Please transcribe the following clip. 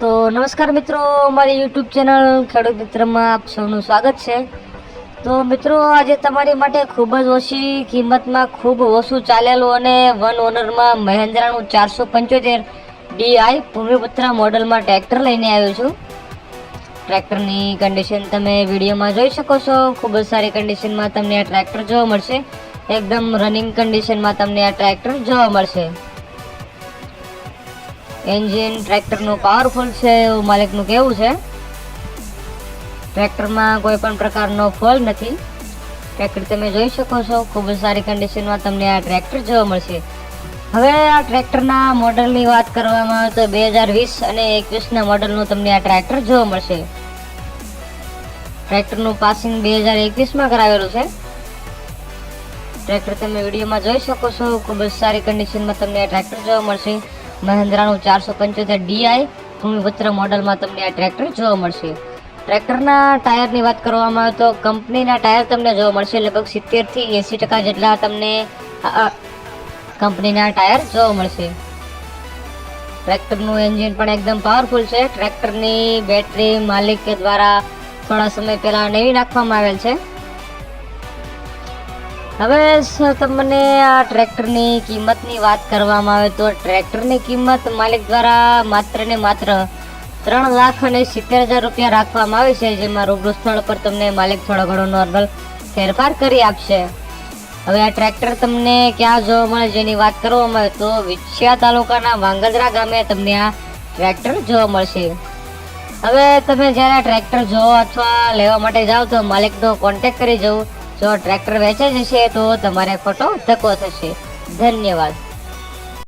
તો નમસ્કાર મિત્રો, અમારી યુટ્યુબ ચેનલ ખેડૂત મિત્રમાં આપ સૌનું સ્વાગત છે। તો મિત્રો, આજે તમારી માટે ખૂબ જ ઓછી કિંમતમાં ખૂબ ઓછું ચાલેલું અને વન ઓનરમાં મહેન્દ્રાનું 475 DI ભૂમિપુત્ર મોડલમાં ટ્રેક્ટર લઈને આવ્યો છું। ટ્રેક્ટરની કન્ડિશન તમે વિડીયોમાં જોઈ શકો છો। ખૂબ જ સારી કન્ડિશનમાં તમને આ ટ્રેક્ટર જોવા મળશે। એકદમ રનિંગ કન્ડિશનમાં તમને આ ટ્રેક્ટર જોવા મળશે। એન્જિન ટ્રેક્ટરનું પાવરફુલ છે એવું માલિકનું કહેવું છે। ટ્રેક્ટરમાં કોઈ પણ પ્રકારનો ફોલ નથી। ટ્રેક્ટર તમે જોઈ શકો છો, ખૂબ જ સારી કન્ડિશનમાં તમને આ ટ્રેક્ટર જોવા મળશે। હવે આ ટ્રેક્ટરના મોડલની વાત કરવામાં આવે તો 2020 અને 21ના મોડલનું તમને આ ટ્રેક્ટર જોવા મળશે। ટ્રેક્ટરનું પાસિંગ 2021માં કરાવેલું છે। ટ્રેક્ટર તમે વિડીયોમાં જોઈ શકો છો, ખૂબ જ સારી કન્ડિશનમાં તમને આ ટ્રેક્ટર જોવા મળશે। મહેન્દ્રાનું 475 DI ભૂમિપુત્ર મોડલમાં તમને આ ટ્રેક્ટર જોવા મળશે। ટ્રેક્ટરના ટાયરની વાત કરવામાં આવે તો કંપનીના ટાયર તમને જોવા મળશે। લગભગ 70 થી 80% જેટલા તમને કંપનીના ટાયર જોવા મળશે। ટ્રેક્ટરનું એન્જિન પણ એકદમ પાવરફુલ છે। ટ્રેક્ટરની બેટરી માલિક દ્વારા થોડા સમય પહેલા નવી નાખવામાં આવેલ છે। હવે તમને આ ટ્રેક્ટરની કિંમતની વાત કરવામાં આવે તો ટ્રેક્ટરની કિંમત માલિક દ્વારા માત્ર ને માત્ર 3,70,000 રૂપિયા રાખવામાં આવી છે, જેમાં રૂબરૂ સ્થળ પર તમને માલિક થોડો ઘણો નોર્મલ ફેરફાર કરી આપશે। હવે આ ટ્રેક્ટર તમને ક્યાં જોવા મળે જેની વાત કરવામાં આવે તો વિછિયા તાલુકાના વાંગદરા ગામે તમને આ ટ્રેક્ટર જોવા મળશે। હવે તમે જ્યારે આ ટ્રેક્ટર જોવો અથવા લેવા માટે જાઓ તો માલિકનો કોન્ટેક્ટ કરી જવું। જો ટ્રેક્ટર વેચાઈ જશે તો તમારે ખોટો ધક્કો થશે। ધન્યવાદ।